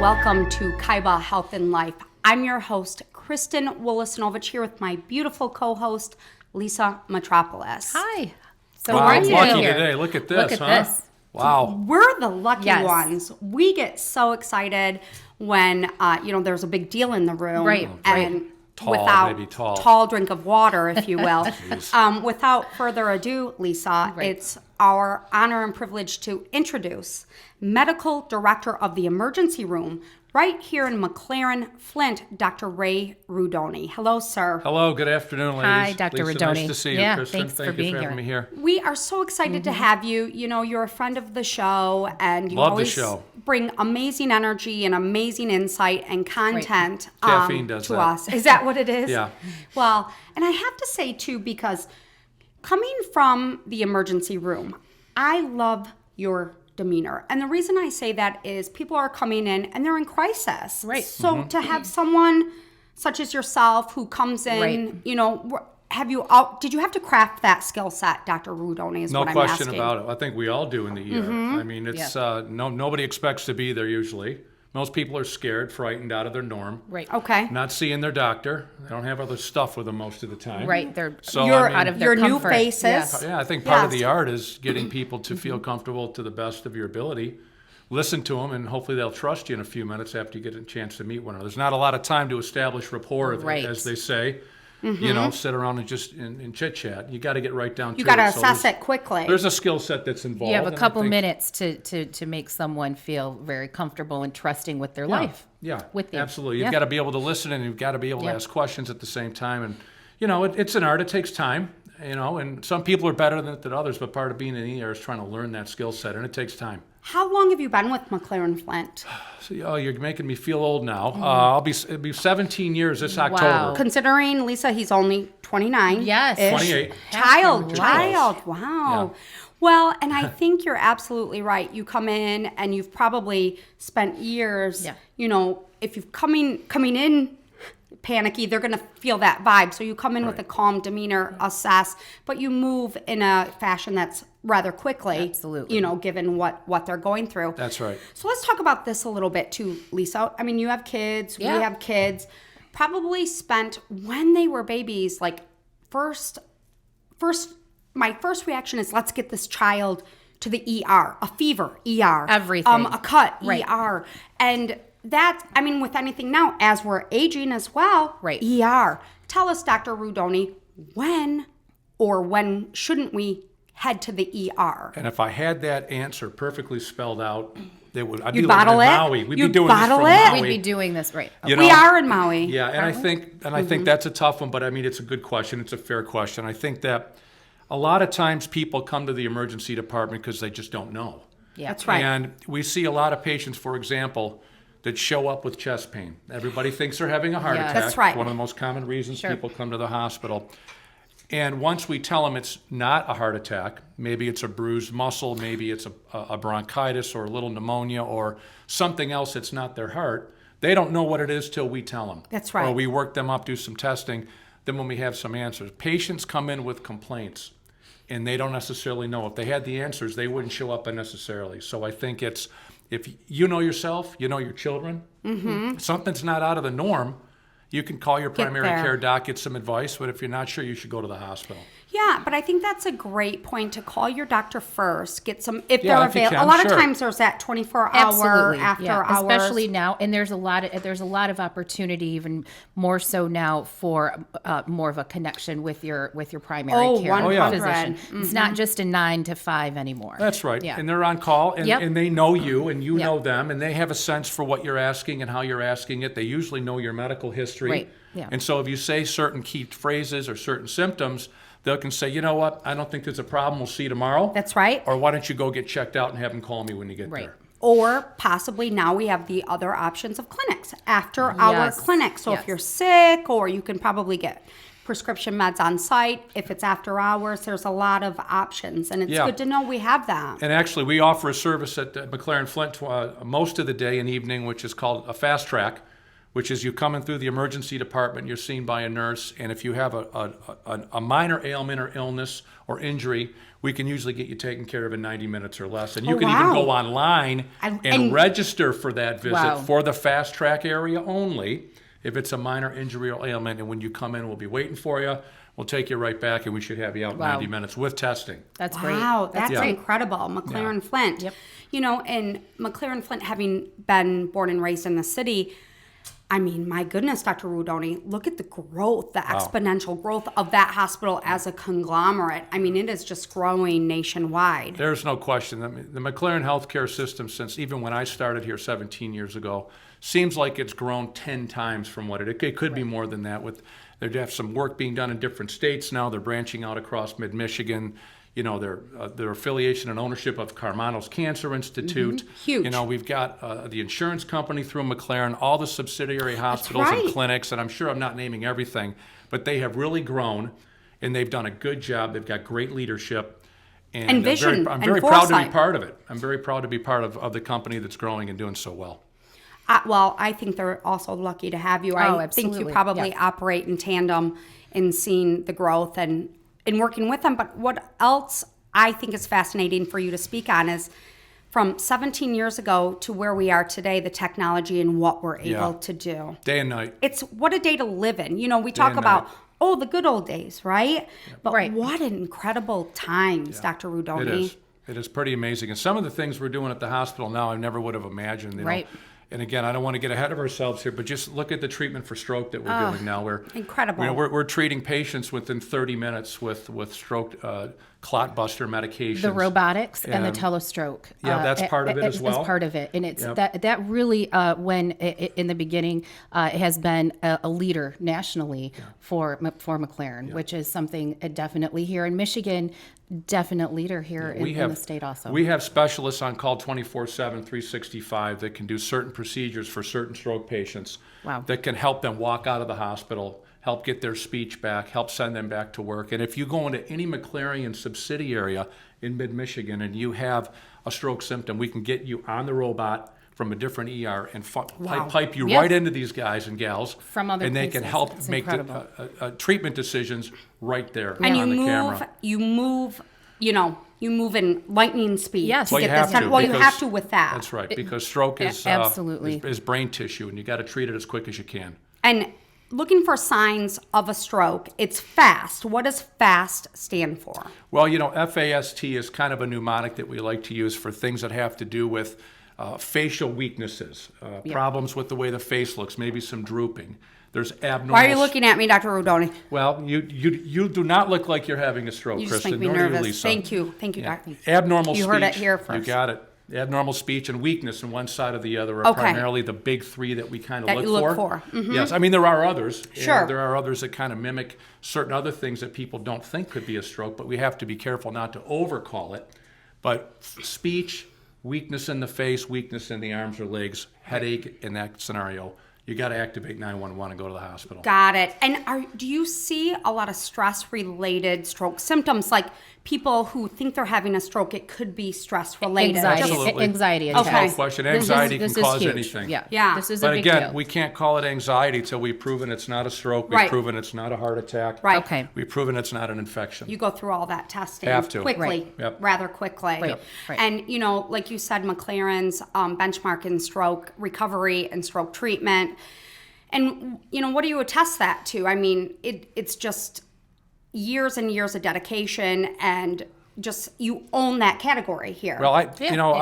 welcome to Kaiba Health and Life. I'm your host, Kristen Wolosinovich, here with my beautiful co-host, Lisa Metropolis. Hi. So wow, I'm lucky today. Look at this, Look at this. Wow. We're the lucky ones. We get so excited when, there's a big deal in the room. Right. And tall drink of water, if you will. Without further ado, Lisa, it's our honor and privilege to introduce Medical Director of the Emergency Room right here in McLaren, Flint, Dr. Ray Rudoni. Hello, sir. Hello, good afternoon, ladies. Hi, Dr. Lisa, Rudoni. Nice to see you, yeah, Kristen. Thanks for being having me here. We are so excited to have you. You know, you're a friend of the show, and you Love always the show. Bring amazing energy and amazing insight and content Caffeine does to that. us. Is that what it is? Yeah. Well, and I have to say, too, because coming from the emergency room, I love your demeanor. And the reason I say that is people are coming in and they're in crisis. Right. So to have someone such as yourself who comes in, you know, did you have to craft that skill set, Dr. Rudoni, is what I'm asking? No question about it. I think we all do in the ER. I mean, it's nobody expects to be there usually. Most people are scared, frightened out of their norm. Right. Okay. Not seeing their doctor. They don't have other stuff with them most of the time. Right. They're out of their new comfort. faces. Yeah, I think part of the art is getting people to feel comfortable to the best of your ability. Listen to them, and hopefully they'll trust you in a few minutes after you get a chance to meet one another. There's not a lot of time to establish rapport, as they say. You know, sit around and just in chit-chat. You got to get right down to it. You got to assess it quickly. There's a skill set that's involved. You have a couple minutes to make someone feel very comfortable and trusting with their life. Yeah, with you. Absolutely. You've got to be able to listen, and you've got to be able to ask questions at the same time. And, you know, it's an art. It takes time, you know, and some people are better than others, but part of being in ER is trying to learn that skill set, and it takes time. How long have you been with McLaren Flint? So, you're making me feel old now. It'll be 17 years this October. Considering, Lisa, he's only 29. Yes. 28. Child. Wow. Yeah. Well, and I think you're absolutely right. You come in and you've probably spent years, you know, if you've coming in panicky, they're going to feel that vibe. So you come in with a calm demeanor, assess, but you move in a fashion that's rather quickly, absolutely, you know, given what they're going through. That's right. So let's talk about this a little bit too, Lisa. I mean, you have kids, we have kids, probably spent when they were babies, like my first reaction is let's get this child to the ER, a fever, ER. Everything. A cut, ER. And that, I mean, with anything now, as we're aging as well, ER. Tell us, Dr. Rudoni, when shouldn't we head to the ER? And if I had that answer perfectly spelled out, I'd be bottle living in it? Maui. We'd You'd be doing bottle this it? from Maui. We'd be doing this, right. You know? We are in Maui. Yeah, and I think that's a tough one, but I mean, it's a good question. It's a fair question. I think that a lot of times people come to the emergency department because they just don't know. Yeah, that's right. And we see a lot of patients, for example, that show up with chest pain. Everybody thinks they're having a heart attack. That's right. One of the most common reasons people come to the hospital. And once we tell them it's not a heart attack, maybe it's a bruised muscle, maybe it's a bronchitis or a little pneumonia or something else that's not their heart, they don't know what it is till we tell them. That's right. Or we work them up, do some testing, then when we have some answers. Patients come in with complaints, and they don't necessarily know. If they had the answers, they wouldn't show up unnecessarily. So I think it's, if you know yourself, you know your children, something's not out of the norm, you can call your primary care doc, get some advice, but if you're not sure, you should go to the hospital. Yeah, but I think that's a great point to call your doctor first. Get some, if they're available. A lot of times there's that 24-hour after hours. Especially now, and there's a lot of opportunity, even more so now, for more of a connection with your primary care physician. It's not just a 9 to 5 anymore. That's right. Yeah. And they're on call, and they know you, and you know them, and they have a sense for what you're asking and how you're asking it. They usually know your medical history. Right. Yeah. And so if you say certain key phrases or certain symptoms, they can say, you know what, I don't think there's a problem, we'll see you tomorrow. That's right. Or why don't you go get checked out and have them call me when you get there. Or possibly now we have the other options of clinics, after-hour clinics. So if you're sick, or you can probably get prescription meds on site. If it's after hours, there's a lot of options, and it's good to know we have that. And actually, we offer a service at McLaren Flint most of the day and evening, which is called a fast track, which is you come in through the emergency department, you're seen by a nurse, and if you have a minor ailment or illness or injury, we can usually get you taken care of in 90 minutes or less. And you can even go online and register for that visit for the fast track area only if it's a minor injury or ailment. And when you come in, we'll be waiting for you. We'll take you right back, and we should have you out in 90 minutes with testing. That's great. Wow, that's incredible. McLaren Flint. Yep. You know, and McLaren Flint, having been born and raised in the city, I mean, my goodness, Dr. Rudoni, look at the growth, the exponential growth of that hospital as a conglomerate. I mean, it is just growing nationwide. There's no question. The McLaren healthcare system, since even when I started here 17 years ago, seems like it's grown 10 times from what it could be more than that. They have some work being done in different states now. They're branching out across mid-Michigan. You know, their affiliation and ownership of Carmano's Cancer Institute. Mm-hmm. Huge. You know, we've got the insurance company through McLaren, all the subsidiary hospitals and clinics, and I'm sure I'm not naming everything, but they have really grown, and they've done a good job. They've got great leadership. And vision. I'm very proud to be part of it. I'm very proud to be part of the company that's growing and doing so well. Well, I think they're also lucky to have you. I think you probably operate in tandem in seeing the growth and in working with them. But what else I think is fascinating for you to speak on is from 17 years ago to where we are today, the technology and what we're able to do. Day and night. It's what a day to live in. You know, we talk about, the good old days, right? Yeah. But what incredible times, Dr. Rudoni. It is pretty amazing. And some of the things we're doing at the hospital now, I never would have imagined. You know? And again, I don't want to get ahead of ourselves here, but just look at the treatment for stroke that we're doing now. Incredible. You know, we're treating patients within 30 minutes with stroke clot buster medications. The robotics and the telestroke. Yeah, that's part of it as well. It's part of it. And it's that really, when in the beginning, has been a leader nationally for McLaren, which is something definitely here in Michigan. Definite leader here in the state also. We have specialists on call 24/7, 365 that can do certain procedures for certain stroke patients that can help them walk out of the hospital, help get their speech back, help send them back to work. And if you go into any McLaren subsidiary in mid-Michigan and you have a stroke symptom, we can get you on the robot from a different ER and pipe you right into these guys and gals from other and they places. can help make treatment decisions right there on the camera. You move in lightning speed to you get have this. to, you have to with that. That's right, because stroke is absolutely is brain tissue, and you got to treat it as quick as you can. And looking for signs of a stroke, it's FAST. What does FAST stand for? Well, you know, FAST is kind of a mnemonic that we like to use for things that have to do with facial weaknesses, problems with the way the face looks, maybe some drooping. There's abnormal. Why are you looking at me, Dr. Rudoni? Well, you do not look like you're having a stroke, you Kristen. Just make me nervous. Thank you, Doctor. Abnormal speech. You heard it here first. You got it. Abnormal speech and weakness on one side or the other are primarily the big three that we kind of look for. Mm-hmm. Yes, I mean there are others. Sure. There are others that kind of mimic certain other things that people don't think could be a stroke, but we have to be careful not to overcall it. But speech, weakness in the face, weakness in the arms or legs, headache in that scenario, you got to activate 911 and go to the hospital. Got it. And do you see a lot of stress-related stroke symptoms, like people who think they're having a stroke? It could be stress-related. Anxiety attacks. No question. Anxiety can cause anything. Yeah. This is a big deal. But deal. again, we can't call it anxiety till we've proven it's not a stroke. We've proven it's not a heart attack. Right. Okay. We've proven it's not an infection. You go through all that testing quickly, rather quickly. Right. And, you know, like you said, McLaren's benchmark in stroke recovery and stroke treatment. And, you know, what do you attest that to? I mean, it's just years and years of dedication, and just you own that category here. Well, I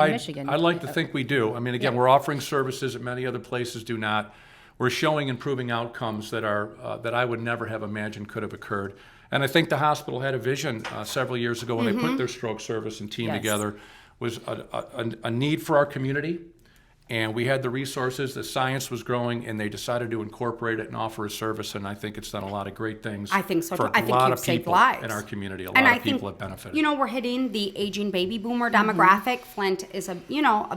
Michigan. like to think we do. I mean, again, we're offering services that many other places do not. We're showing improving outcomes that are that I would never have imagined could have occurred. And I think the hospital had a vision several years ago when they put their stroke service and team together, was a need for our community. And we had the resources, the science was growing, and they decided to incorporate it and offer a service. And I think it's done a lot of great things. I think so. For a lot of people in our community. A lot of people have benefited. You know, we're hitting the aging baby boomer demographic. Flint is a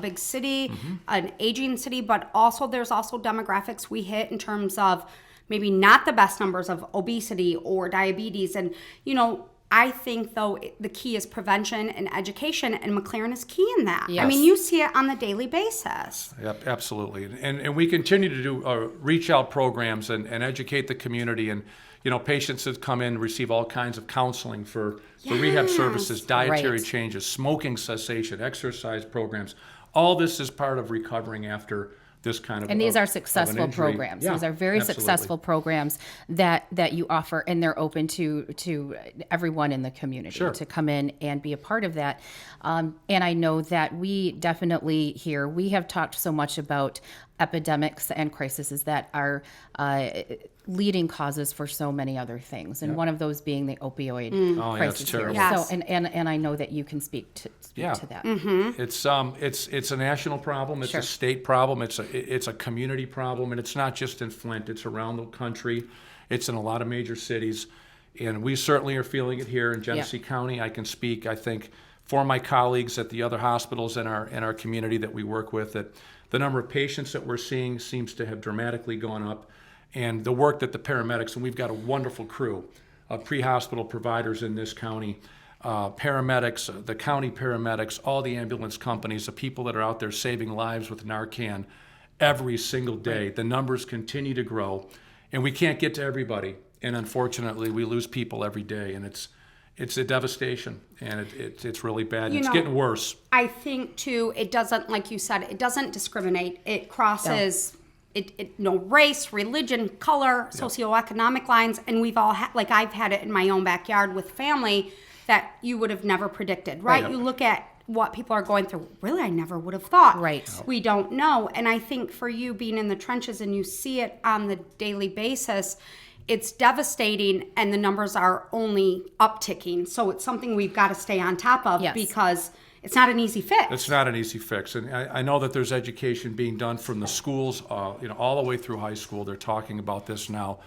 big city, an aging city, but also there's also demographics we hit in terms of maybe not the best numbers of obesity or diabetes. And, you know, I think, though, the key is prevention and education, and McLaren is key in that. Yes. I mean, you see it on the daily basis. Yep, absolutely. And we continue to do reach out programs and educate the community. And, patients that come in receive all kinds of counseling for rehab services, dietary changes, smoking cessation, exercise programs. All this is part of recovering after this kind of. And these are successful programs. Yeah, these are very successful programs that you offer, and they're open to everyone in the community to come in and be a part of that. And I know that we definitely here, we have talked so much about epidemics and crises that are leading causes for so many other things, and one of those being the opioid crisis. It's terrible. Yes. So, and I know that you can speak to that. Mm-hmm. It's a national problem. It's a state problem. It's a community problem, and it's not just in Flint. It's around the country. It's in a lot of major cities, and we certainly are feeling it here in Genesee County. I can speak, I think, for my colleagues at the other hospitals in our community that we work with, that the number of patients that we're seeing seems to have dramatically gone up, and the work that the paramedics, and we've got a wonderful crew of pre-hospital providers in this county, paramedics, the county paramedics, all the ambulance companies, the people that are out there saving lives with Narcan every single day. The numbers continue to grow, and we can't get to everybody. And unfortunately, we lose people every day, and it's a devastation, and it's really bad. It's getting worse. I think, too, it doesn't, like you said, it doesn't discriminate. It crosses race, religion, color, socioeconomic lines, and we've all had, like I've had it in my own backyard with family that you would have never predicted, right? You look at what people are going through. Really, I never would have thought. Right. We don't know. And I think for you being in the trenches and you see it on the daily basis, it's devastating, and the numbers are only upticking. So it's something we've got to stay on top of because it's not an easy fix. It's not an easy fix. And I know that there's education being done from the schools, all the way through high school. They're talking about this now.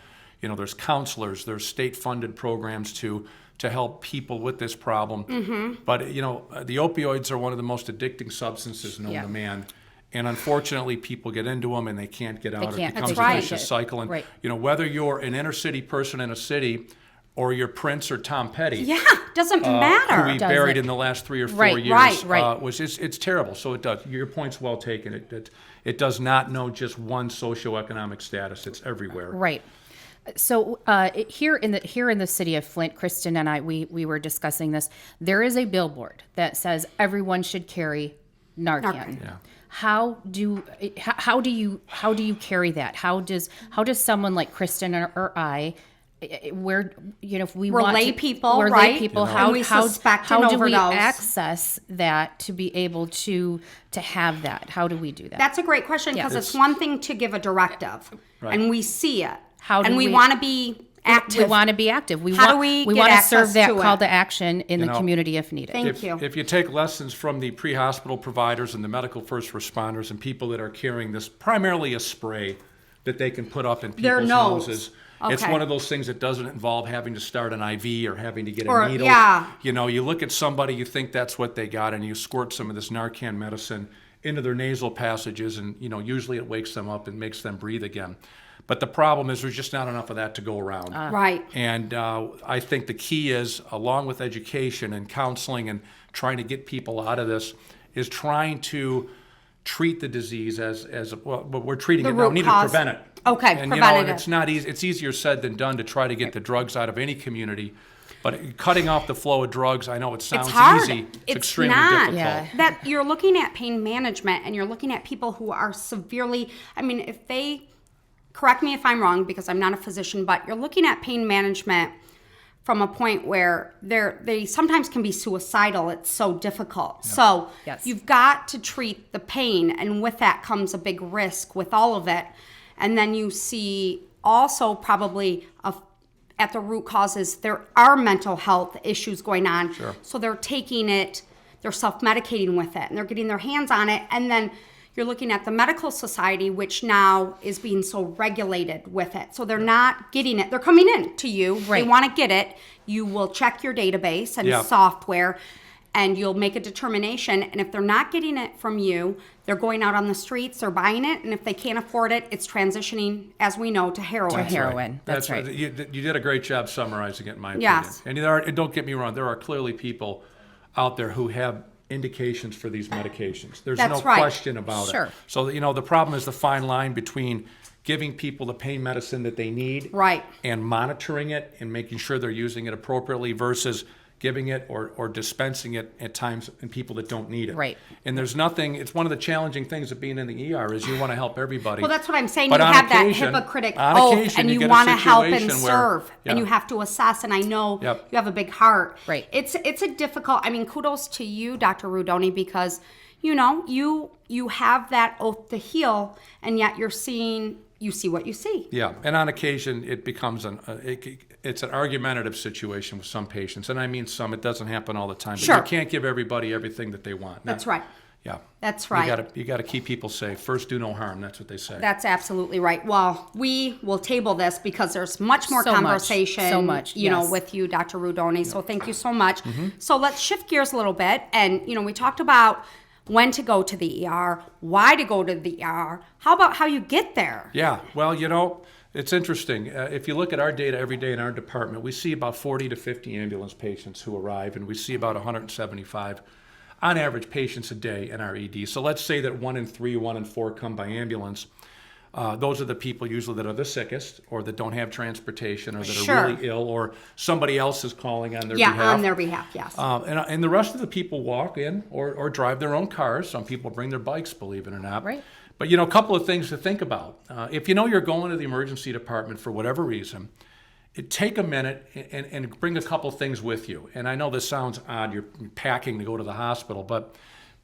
There's counselors, there's state-funded programs to help people with this problem. Mm-hmm. But, the opioids are one of the most addicting substances known to man. And unfortunately, people get into them and they can't get out. It becomes a vicious cycle. And, whether you're an inner city person in a city or you're Prince or Tom Petty. Doesn't matter. Who we buried in the last 3 or 4 years. It's terrible. So it does. Your point's well taken. It does not know just one socioeconomic status. It's everywhere. Right. So here in the city of Flint, Kristen and I, we were discussing this. There is a billboard that says everyone should carry Narcan. Yeah. How do you carry that? How does someone like Kristen or I, where if we we're want lay to, people, we're right? lay people, how do we access that to be able to have that? How do we do that? That's a great question, because it's one thing to give a directive, and we see it, we want to be active. We want to be active. We want to serve that call to action in the community if needed. Thank you. If you take lessons from the pre-hospital providers and the medical first responders and people that are carrying this, primarily a spray that they can put up in people's noses. Okay. It's one of those things that doesn't involve having to start an IV or having to get a needle. You look at somebody, you think that's what they got, and you squirt some of this Narcan medicine into their nasal passages, and usually it wakes them up and makes them breathe again. But the problem is there's just not enough of that to go around. Right. And I think the key is, along with education and counseling and trying to get people out of this, is trying to treat the disease as well. But we're treating it now. We need to prevent it. Okay, and it's not easy. It's easier said than done to try to get the drugs out of any community. But cutting off the flow of drugs, I know it sounds easy. It's extremely difficult. Yeah. That you're looking at pain management, and you're looking at people who are severely. I mean, if they correct me if I'm wrong, because I'm not a physician, but you're looking at pain management from a point where they sometimes can be suicidal. It's so difficult. Yep. So you've got to treat the pain, and with that comes a big risk with all of it. And then you see also probably at the root causes, there are mental health issues going on. Sure. So they're taking it, they're self-medicating with it, and they're getting their hands on it. And then you're looking at the medical society, which now is being so regulated with it. So they're not getting it. They're coming in to you. Right. They want to get it. You will check your database and software. and you'll make a determination. And if they're not getting it from you, they're going out on the streets, they're buying it. And if they can't afford it, it's transitioning, as we know, to heroin. That's right. You did a great job summarizing it, in my opinion. Yes. And don't get me wrong, there are clearly people out there who have indications for these medications. There's no question about it. So, the problem is the fine line between giving people the pain medicine that they need and monitoring it and making sure they're using it appropriately versus giving it or dispensing it at times in people that don't need it. Right. And there's nothing, it's one of the challenging things of being in the ER is you want to help everybody. Well, that's what I'm saying. But you have that hypocritic oath and you want to help and serve and you have to assess. And I know you have a big heart. Right. It's a difficult, kudos to you, Dr. Rudoni, because, you have that oath to heal and yet you see what you see. Yeah, and on occasion it becomes it's an argumentative situation with some patients, and I mean some. It doesn't happen all the time, but you can't give everybody everything that they want. That's right. Yeah, that's right. You got to keep people safe. First, do no harm. That's what they say. That's absolutely right. Well, we will table this because there's much more conversation. With you, Dr. Rudoni. So thank you so much. Mm-hmm. So let's shift gears a little bit, and we talked about when to go to the ER, why to go to the ER. How about how you get there? Yeah, well, it's interesting. If you look at our data every day in our department, we see about 40 to 50 ambulance patients who arrive, and we see about 175, on average, patients a day in our ED. So let's say that 1 in 3, 1 in 4 come by ambulance. Those are the people usually that are the sickest or that don't have transportation or that are really ill or somebody else is calling on their behalf. Yeah, on their behalf, yes. And the rest of the people walk in or drive their own cars. Some people bring their bikes, believe it or not. Right. But, a couple of things to think about. If you're going to the emergency department for whatever reason, take a minute and bring a couple things with you. And I know this sounds odd, you're packing to go to the hospital, but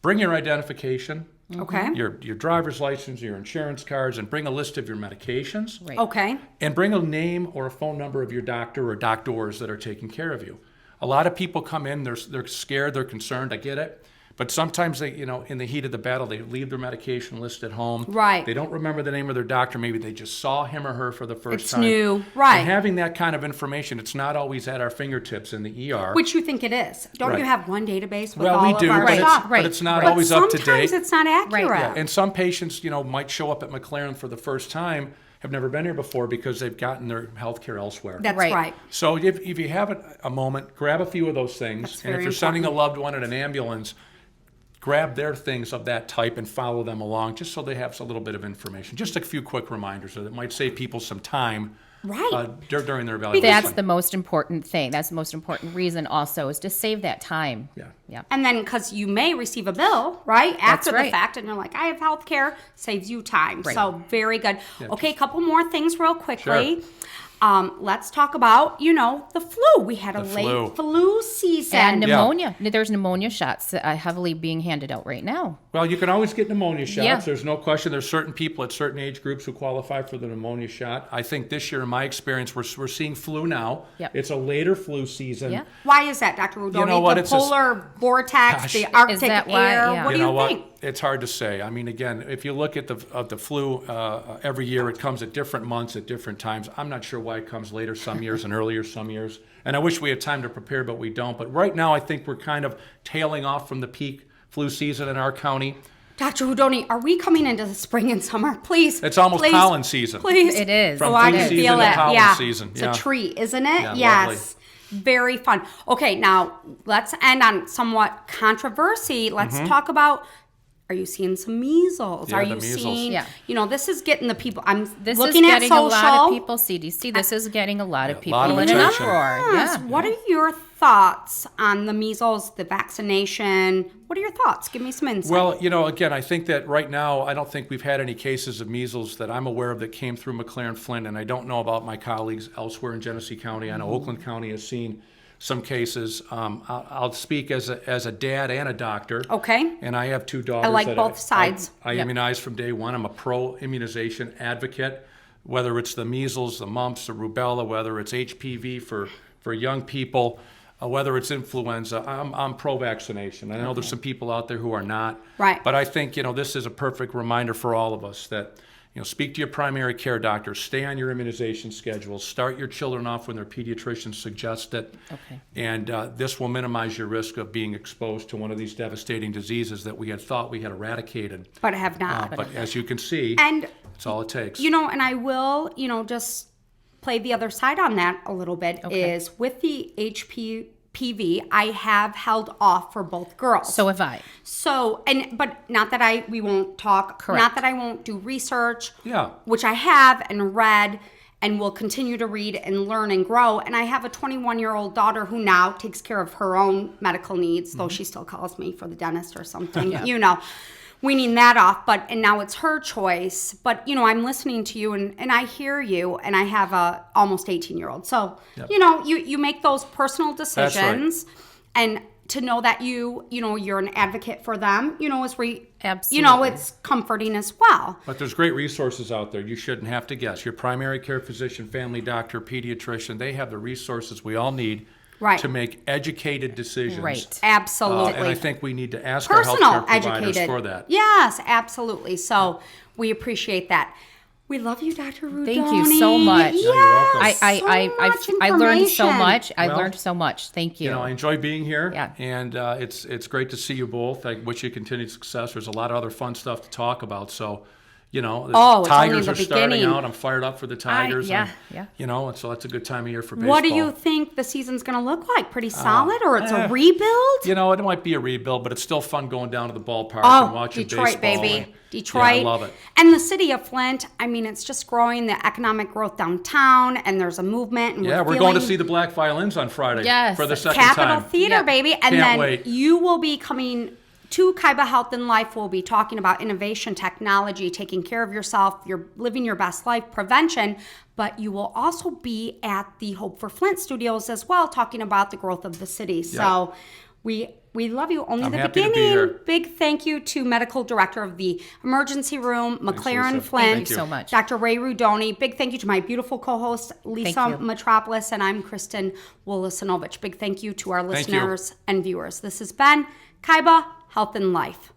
bring your identification. Okay. Your driver's license, your insurance cards, and bring a list of your medications. Right. Okay. And bring a name or a phone number of your doctor or doctors that are taking care of you. A lot of people come in, they're scared, they're concerned, I get it. But sometimes they, in the heat of the battle, they leave their medication list at home. Right. They don't remember the name of their doctor. Maybe they just saw him or her for the first time. It's new. Right. And having that kind of information, it's not always at our fingertips in the ER. Which you think it is. Don't you have one database with all of our stuff? But it's not always up to date. Sometimes it's not accurate. Right. Yeah. And some patients, might show up at McLaren for the first time, have never been here before because they've gotten their health care elsewhere. That's right. So if you have a moment, grab a few of those things. And if you're sending a loved one in an ambulance, grab their things of that type and follow them along just so they have a little bit of information. Just a few quick reminders that might save people some time during their evaluation. That's the most important thing. That's the most important reason also is to save that time. Yeah. And then because you may receive a bill, after the fact, and you're like, I have health care, saves you time. Right. So very good. Yeah, okay, a couple more things real quickly. Sure. Let's talk about, the flu. We had a late flu season. And pneumonia. Yeah. There's pneumonia shots heavily being handed out right now. Well, you can always get pneumonia shots. Yeah. There's no question. There's certain people at certain age groups who qualify for the pneumonia shot. I think this year, in my experience, we're seeing flu now. Yep. It's a later flu season. Yeah. Why is that, Dr. Rudoni? The polar vortex, the Arctic air. Yeah. What do you think? It's hard to say. Again, if you look at the flu every year, it comes at different months at different times. I'm not sure why it comes later some years and earlier some years. And I wish we had time to prepare, but we don't. But right now, I think we're kind of tailing off from the peak flu season in our county. Dr. Rudoni, are we coming into the spring and summer? Please. It's almost pollen season. Please. It is. From flu season to pollen season. It's a treat, isn't it? Yeah, yes. Lovely. Very fun. Okay, now let's end on somewhat controversy. Let's talk about, are you seeing some measles? Yeah, are you measles. seeing, this is getting the people, this looking is at getting social. A lot of people, CDC, this is getting a lot of people in an uproar. Yes. What are your thoughts on the measles, the vaccination? What are your thoughts? Give me some insight. Well, again, I think that right now, I don't think we've had any cases of measles that I'm aware of that came through McLaren Flint, and I don't know about my colleagues elsewhere in Genesee County. I know Oakland County has seen some cases. I'll speak as a dad and a doctor. Okay. And I have 2 daughters. I like both sides. I immunize from day one. I'm a pro-immunization advocate, whether it's the measles, the mumps, the rubella, whether it's HPV for young people, whether it's influenza. I'm pro-vaccination. I know there's some people out there who are not. Right. But I think, this is a perfect reminder for all of us that, speak to your primary care doctor, stay on your immunization schedule, start your children off when their pediatricians suggest it. Okay. And this will minimize your risk of being exposed to one of these devastating diseases that we had thought we had eradicated. But have not. But as you can see, and that's all it takes. And I will, just play the other side on that a little bit, is with the HPV, I have held off for both girls. So have I. So, but not that we won't talk. Correct. Not that I won't do research. Yeah. Which I have and read and will continue to read and learn and grow. And I have a 21-year-old daughter who now takes care of her own medical needs, though she still calls me for the dentist or something, weaning that off. And now it's her choice. But, I'm listening to you and I hear you, and I have a almost 18-year-old. So, you make those personal decisions. That's right. And to know that you're an advocate for them, is Absolutely. It's comforting as well. But there's great resources out there. You shouldn't have to guess. Your primary care physician, family doctor, pediatrician, they have the resources we all need to make educated decisions. Right. Absolutely. And I think we need to ask Personal, our healthcare providers educated. for that. Yes, absolutely. So we appreciate that. We love you, Dr. Rudoni. Thank you so much. Yes, you're welcome. I learned so much. I learned so much. Thank you. I enjoy being here. Yeah. And it's great to see you both. I wish you continued success. There's a lot of other fun stuff to talk about. So, the Tigers are starting out. I'm fired up for the Tigers. Yeah. And so that's a good time of year for baseball. What do you think the season's going to look like? Pretty solid, or it's a rebuild? It might be a rebuild, but it's still fun going down to the ballpark and watching Detroit, baseball. Baby. Detroit. Yeah, I love it. And the city of Flint, it's just growing, the economic growth downtown, and there's a movement. And we're going to see the Black Violins on Friday for the second Capitol time. Theater, baby. And Can't wait. You will be coming to Kaiba Health and Life. We'll be talking about innovation, technology, taking care of yourself, you're living your best life, prevention. But you will also be at the Hope for Flint studios as well, talking about the growth of the city. So we love you. Only I'm the happy to be beginning. here. Big thank you to Medical Director of the Emergency Room, McLaren Flint. Thank you so much. Dr. Ray Rudoni. Big thank you to my beautiful co-host, Lisa Metropolis, and I'm Kristen Wolosinovich. Big thank you to our listeners and viewers. This has been Kaiba Health and Life.